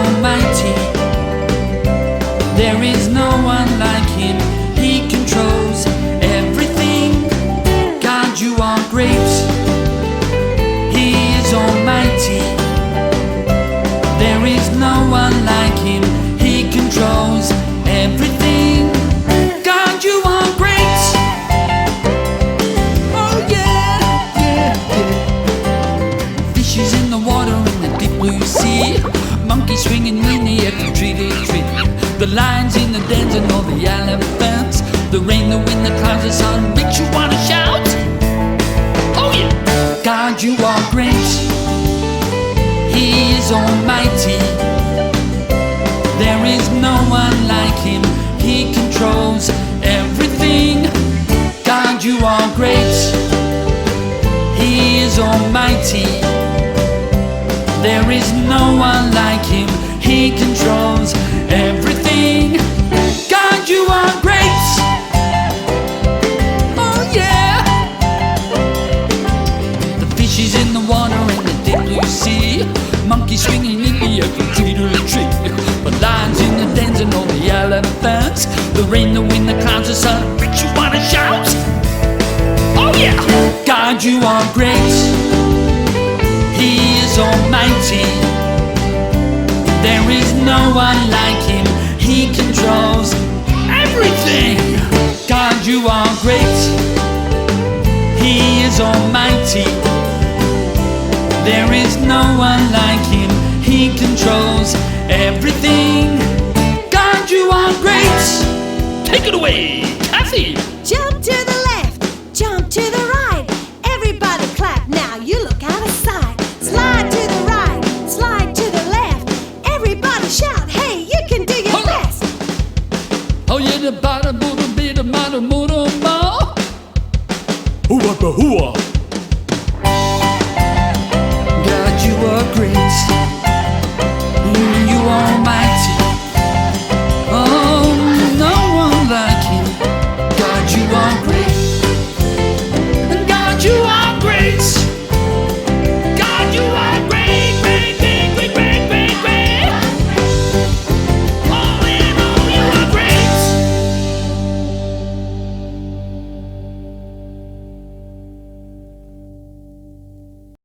almighty. There is no one like him. He controls everything. God, you are great. He is almighty. There is no one like him. He controls everything. God, you are great. Oh yeah, yeah, yeah. Fishes in the water in the deep blue sea. Monkeys swinging in the air from tree to tree. The lions in the dens and all the elephants. The rain, the wind, the clouds, the sun makes you wanna shout. Oh yeah! God, you are great. He is almighty. There is no one like him. He controls everything. God, you are great. He is almighty. There is no one like him. He controls everything. God, you are great. Oh yeah. The fishes in the water in the deep blue sea. Monkeys swinging in the air from tree to tree. The lions in the dens and all the elephants. The rain, the wind, the clouds, the sun makes you wanna shout. Oh yeah. God, you are great. He is almighty. There is no one like him. He controls everything. God, you are great. He is almighty. There is no one like him. He controls everything. God, you are great. Take it away.